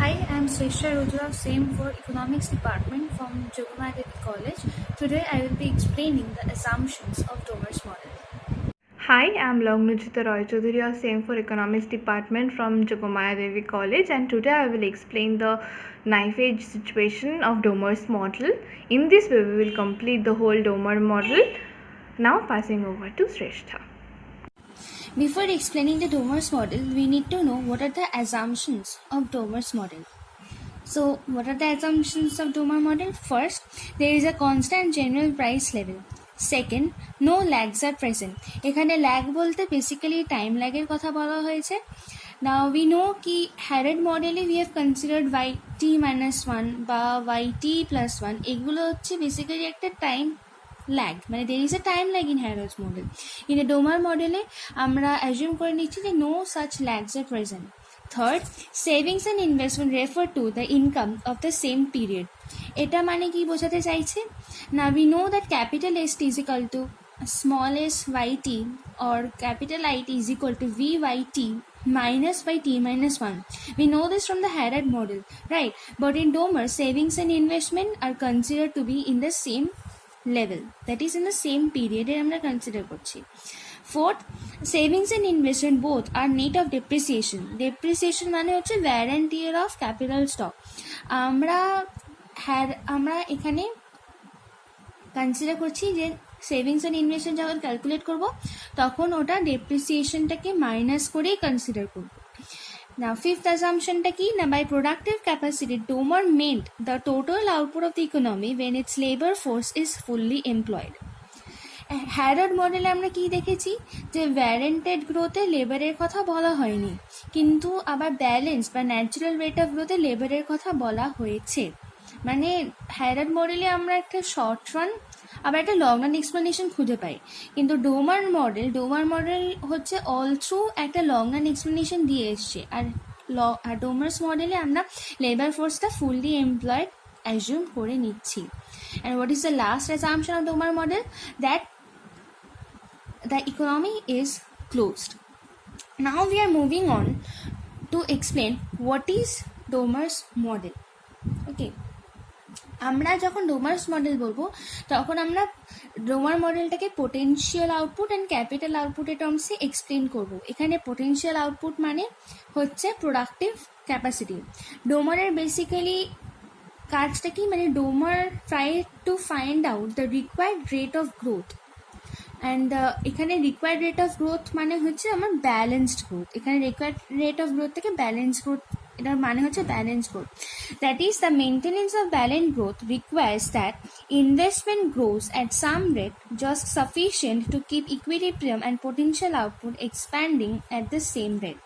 Hi, I'm Sreshta Rudra, same for Economics Department from Jogomaya Devi College. Today I will be explaining the assumptions of Domer's model. Hi, I'm Lognujita Roy Chaudhary, same for Economics Department from Jogomaya Devi College, and today I will explain the knife edge situation of Domer's model. In this way, we will complete the whole Domer model. Now passing over to Sreshta. Before explaining the Domer's model, we need to know what are the assumptions of Domer's model. So, what are the assumptions of Domer model? First, there is a constant general price level. Second, no lags are present. এখানে lag বলতে basically time lag এর কথা বলা হয়েছে. Now we know कि Harrod model we have considered yt minus 1 বা yt plus 1 এগুলো হচ্ছে basically একটা time lag, মানে there is a time lag in Harrod's model. In a Domer model আমরা assume করে নিচ্ছি যে no such lags are present. Third, savings and investment refer to the income of the same period. এটা মানে কি বোঝাতে চাইছে? Now we know that capital S is equal to small s yt or capital IT is equal to vyt minus by t minus 1. We know this from the Harrod model, right? But in Domer, savings and investment are considered to be in the same level, that is in the same period আমরা consider করছি. Fourth, savings and investment both are net of depreciation. Depreciation মানে হচ্ছে wear and tear of capital stock. আমরা এখানে consider করছি যে savings and investment যখন calculate করব তখন ওটা ডেপ্রিসিয়েশনটাকে মাইনাস করেই কনসিডার করব. Now, fifth assumption টা কি না, by productive capacity, Domer meant the total output of the economy when its labor force is fully employed. হ্যারড মডেলে আমরা কি দেখেছি যে ভ্যারেন্টেড গ্রোথে লেবারের কথা বলা হয়নি, কিন্তু আবার ব্যালেন্স বা ন্যাচারাল রেট অফ গ্রোথে লেবারের কথা বলা হয়েছে. মানে হ্যারড মডেলে আমরা একটা শর্ট রান আবার একটা লং রান এক্সপ্লেনেশন খুঁজে পাই, কিন্তু ডোমার মডেল হচ্ছে অল থ্রু একটা লং রান এক্সপ্লেনেশন দিয়ে এসছে. আর ডোমার্স মডেলে আমরা লেবার ফোর্সটা ফুললি এমপ্লয়েড অ্যাজিউম করে নিচ্ছি. And what is the last assumption of Domar model? That the economy is closed. Now we are moving on to explain what is Domer's model. Okay, আমরা যখন ডোমার্স model বলবো তখন আমরা ডোমার মডেলটাকে potential output and capital আউটপুটের টার্মসে explain করব. এখানে পোটেনশিয়াল আউটপুট মানে হচ্ছে প্রোডাক্টিভ ক্যাপাসিটি. ডোমারের বেসিক্যালি কাজটা কি, মানে Domar try to find out the required rate of growth. And এখানে রিকোয়ার্ড রেট অফ গ্রোথ মানে হচ্ছে আমার ব্যালেন্সড গ্রোথ. এখানে রিকোয়ার্ড রেট অফ গ্রোথ থেকে ব্যালেন্স গ্রোথ, এটার মানে হচ্ছে balance growth. That is the maintenance of balance growth requires that investment grows at some rate just sufficient to keep equilibrium and potential output expanding at the same rate.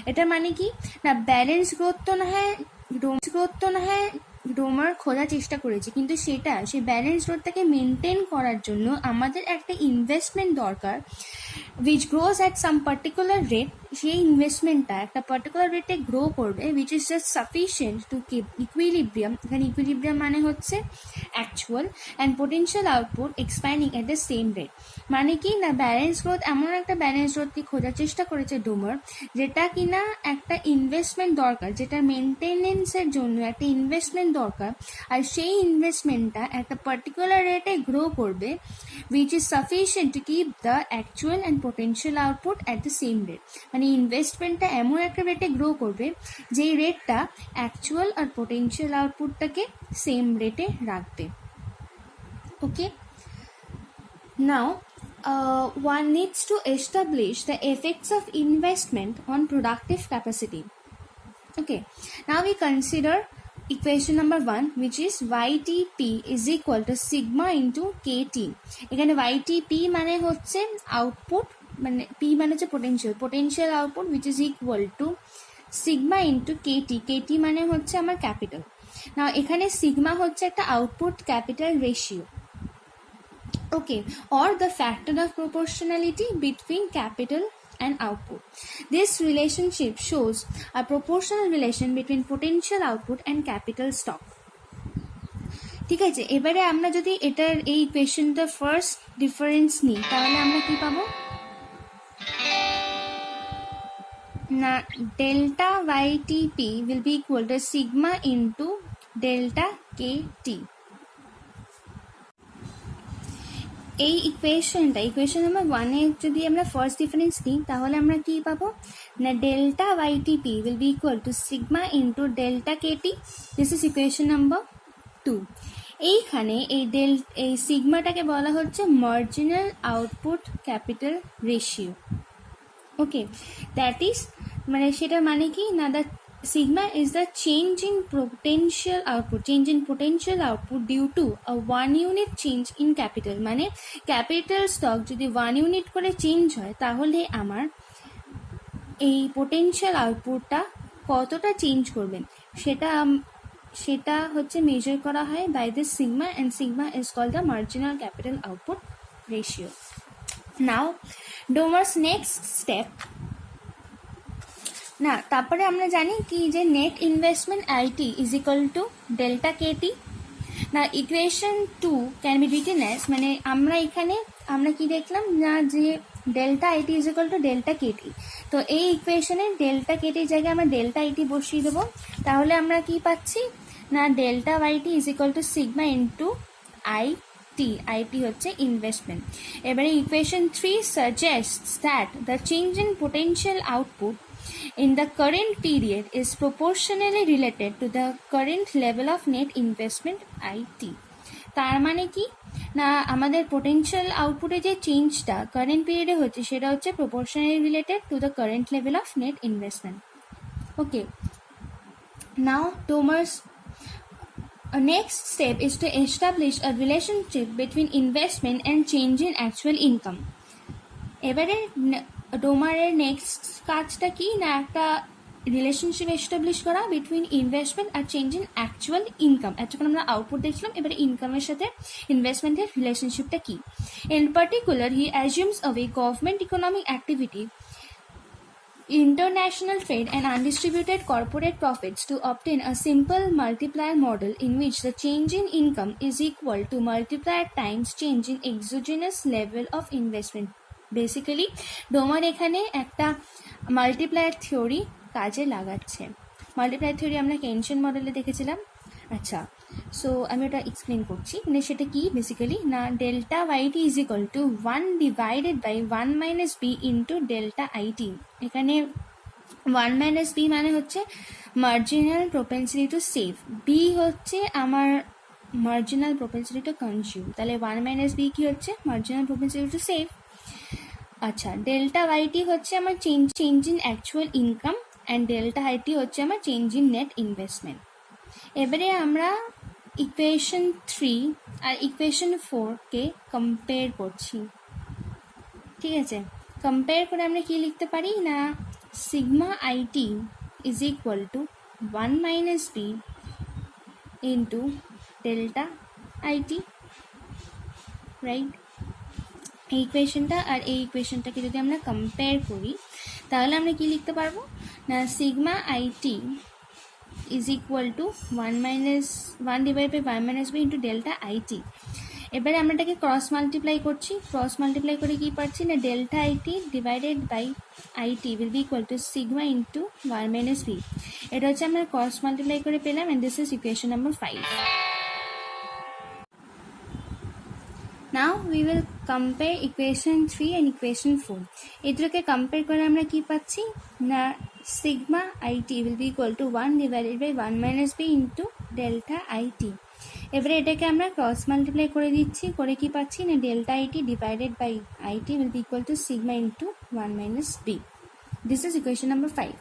এটা মানে কি না, balance growth তো না হয় ডোমার খোঁজার চেষ্টা করেছি, কিন্তু সেই ব্যালেন্স গ্রোথটাকে মেনটেন করার জন্য আমাদের একটা ইনভেস্টমেন্ট দরকার which grows at some particular rate. সেই ইনভেস্টমেন্টটা একটা পার্টিকুলার রেটে গ্রো করবে which is just sufficient to keep equilibrium. এখানে ইকুইলিব্রিয়াম মানে হচ্ছে actual and potential output expanding at the same rate. মানে কি না, ব্যালেন্স গ্রোথ এমন একটা ব্যালেন্স গ্রোথকে খোঁজার চেষ্টা করেছে ডোমার, যেটা কিনা একটা ইনভেস্টমেন্ট দরকার, যেটা মেনটেনেন্সের জন্য একটা ইনভেস্টমেন্ট দরকার, আর সেই ইনভেস্টমেন্টটা একটা পার্টিকুলার রেটে গ্রো করবে which is sufficient to keep the actual and potential output at the same rate. মানে ইনভেস্টমেন্টটা এমন একটা রেটে গ্রো করবে যেই রেটটা অ্যাকচুয়াল আর পোটেনশিয়াল আউটপুটটাকে সেম রেটে রাখবে. ওকে, নাও one needs to establish the effects of investment on productive capacity. Okay, now we consider equation number 1, which is ytp is equal to sigma into kt. এখানে ytp মানে হচ্ছে output, মানে p মানে হচ্ছে potential output which is equal to sigma into kt মানে হচ্ছে আমার capital. নাও এখানে সিগমা হচ্ছে একটা output capital ratio. Okay, or the factor of proportionality between capital and output. This relationship shows a proportional relation between potential output and capital stock. ঠিক আছে, এবারে আমরা যদি এটার এই ইকুয়েশনটা ফার্স্ট ডিফারেন্স নিই তাহলে আমরা কি পাবো? Now delta YTP will be equal to sigma into delta KT. এই ইকুয়েশন নাম্বার 1 এ যদি আমরা ফার্স্ট ডিফারেন্স নিই তাহলে আমরা কি পাবো না delta YTP will be equal to sigma into delta KT. This is equation number 2. এইখানে এই সিগমাটাকে বলা হচ্ছে marginal output capital ratio. Okay, that is মানে সেটা মানে কি না, the sigma is the change in potential output due to a 1 unit change in capital. মানে ক্যাপিটাল স্টক যদি 1 ইউনিট করে চেঞ্জ হয় তাহলে আমার এই পোটেনশিয়াল আউটপুটটা কতটা চেঞ্জ করবেন সেটা হচ্ছে মেজার করা হয় by this sigma, and sigma is called the marginal capital output ratio. Now Domar's next step. না তারপরে আমরা জানি কি যে net investment IT is equal to delta KT. না equation 2 can be written as, মানে আমরা কি দেখলাম না যে delta IT is equal to delta KT. তো এই ইকুয়েশনে ডেল্টা কেটির জায়গায় আমরা ডেল্টা আইটি বসিয়ে দেবো, তাহলে আমরা কি পাচ্ছি না delta YT is equal to sigma into IT হচ্ছে ইনভেস্টমেন্ট। এবারে equation 3 suggests that the change in potential output in the current period is proportionally related to the current level of net investment IT. তার মানে কি না আমাদের potential আউটপুটে যে চেঞ্জটা কারেন্ট পিরিয়ডে হচ্ছে সেটা হচ্ছে proportionally related to the current level of net investment. Okay, now Domar's next step is to establish a relationship between investment and change in actual income. এবারে ডোমারের নেক্সট কাজটা কি না একটা রিলেশনশিপ এস্টাবলিশ করা বিটুইন ইনভেস্টমেন্ট আর change in actual income. এতক্ষণ আমরা output দেখছিলাম, এবারে ইনকামের সাথে ইনভেস্টমেন্টের রিলেশনশিপটা কি। In particular he assumes away government economic activity, international trade and undistributed corporate profits to obtain a simple multiplier model in which the change in income is equal to multiplier times change in exogenous level of investment. Basically Domar এখানে একটা multiplier theory কাজে লাগাচ্ছে। Multiplier theory আমরা কেনশন মডেলে দেখেছিলাম। আচ্ছা, so আমি ওটা এক্সপ্লেন করছি, মানে সেটা কি বেসিক্যালি না delta YT is equal to 1 divided by 1 minus B into delta IT. এখানে 1 মাইনাস বি মানে হচ্ছে marginal propensity to save, B হচ্ছে আমার মার্জিনাল প্রপেন্সিটি টু কনজিউম, তাহলে 1 মাইনাস বি কি হচ্ছে মার্জিনাল প্রপেন্সিটি টু সেভ। আচ্ছা, ডেল্টা ওয়াইটি হচ্ছে আমার change in actual income, and delta IT হচ্ছে আমার চেঞ্জ ইন নেট ইনভেস্টমেন্ট। এবারে আমরা ইকুয়েশন 3 আর ইকুয়েশন 4কে কম্পেয়ার করছি। ঠিক আছে, কম্পেয়ার করে আমরা কি লিখতে পারি না sigma IT is equal to 1 minus B into delta IT, right. এই ইকুয়েশনটা আর এই ইকুয়েশনটাকে যদি আমরা কম্পেয়ার করি তাহলে আমরা কি লিখতে পারবো না sigma IT is equal to 1 divide by 1 minus B into delta IT. এবারে আমরা এটাকে ক্রস মাল্টিপ্লাই করছি, ক্রস মাল্টিপ্লাই করে কি পাচ্ছি না delta IT divided by IT will be equal to sigma into 1 minus B. এটা হচ্ছে আমরা ক্রস মাল্টিপ্লাই করে পেলাম, and this is equation number 5. Now we will compare equation 3 and equation 4. এই দুটোকে কম্পেয়ার করে আমরা কি পাচ্ছি না sigma IT will be equal to 1 divided by 1 minus B into delta IT. এবারে এটাকে আমরা ক্রস মাল্টিপ্লাই করে দিচ্ছি, করে কি পাচ্ছি না delta IT divided by IT will be equal to sigma into 1 minus b. This is equation number 5.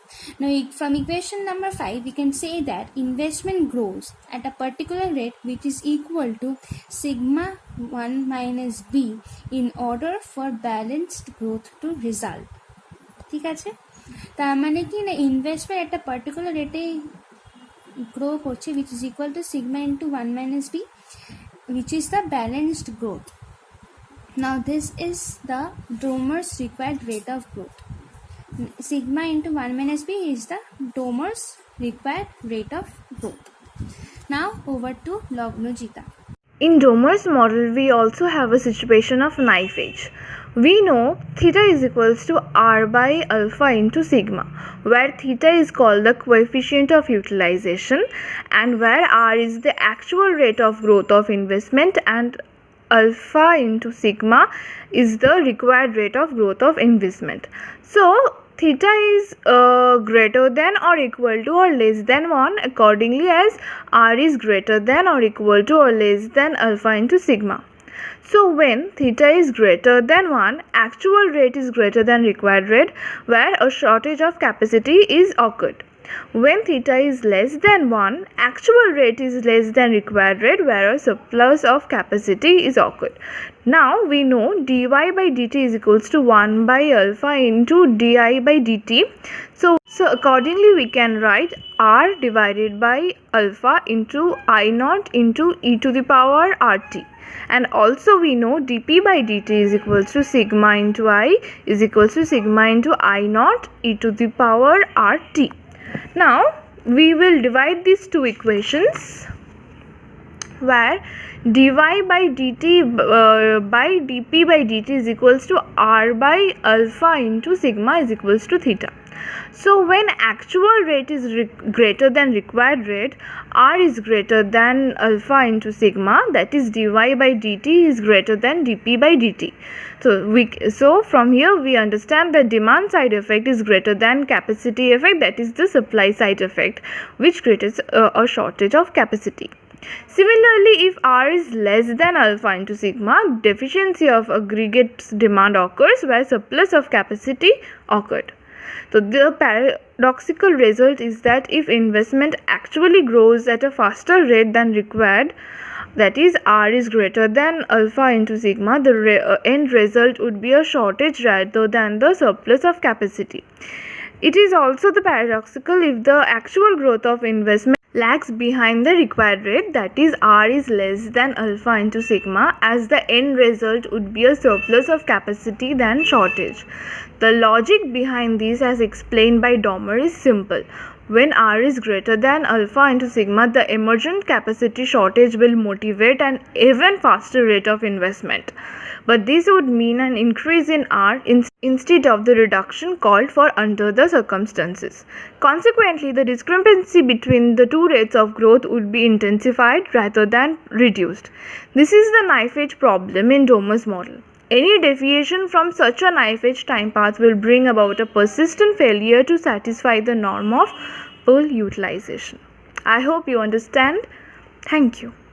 Now from equation number 5 we can say that investment grows at a particular rate which is equal to sigma 1 minus b in order for balanced growth to result. ঠিক আছে, তার মানে কি না investment একটা particular রেটে grow করছে which is equal to sigma into 1 minus b which is the balanced growth. Now this is the Domer's required rate of growth. Sigma into 1 minus b is the Domer's required rate of growth. Now over to Lognojita. In Domer's model, we also have a situation of knife edge. We know theta is equals to r by alpha into sigma, where theta is called the coefficient of utilization and where r is the actual rate of growth of investment and alpha into sigma is the required rate of growth of investment. So theta is greater than or equal to or less than 1 accordingly as r is greater than or equal to or less than alpha into sigma. So when theta is greater than 1, actual rate is greater than required rate where a shortage of capacity is occurred. When theta is less than 1, actual rate is less than required rate where a surplus of capacity is occurred. Now we know dy by dt is equals to 1 by alpha into di by dt. So accordingly we can write r divided by alpha into I naught into e to the power rt. And also we know dp by dt is equals to sigma into I is equals to sigma into I naught e to the power rt. Now we will divide these two equations where dy by dt by dp by dt is equals to r by alpha into sigma is equals to theta. So when actual rate is greater than required rate, r is greater than alpha into sigma, that is dy by dt is greater than dp by dt. So from here we understand that demand side effect is greater than capacity effect, that is the supply side effect, which creates a shortage of capacity. Similarly, if r is less than alpha into sigma, deficiency of aggregate demand occurs where surplus of capacity occurred. So the paradoxical result is that if investment actually grows at a faster rate than required, that is r is greater than alpha into sigma, the end result would be a shortage rather than the surplus of capacity. It is also the paradoxical if the actual growth of investment lags behind the required rate, that is r is less than alpha into sigma, as the end result would be a surplus of capacity than shortage. The logic behind this as explained by Domer is simple. When r is greater than alpha into sigma, the emergent capacity shortage will motivate an even faster rate of investment. But this would mean an increase in r instead of the reduction called for under the circumstances. Consequently, the discrepancy between the two rates of growth would be intensified rather than reduced. This is the knife edge problem in Domer's model. Any deviation from such a knife edge time path will bring about a persistent failure to satisfy the norm of full utilization. I hope you understand. Thank you.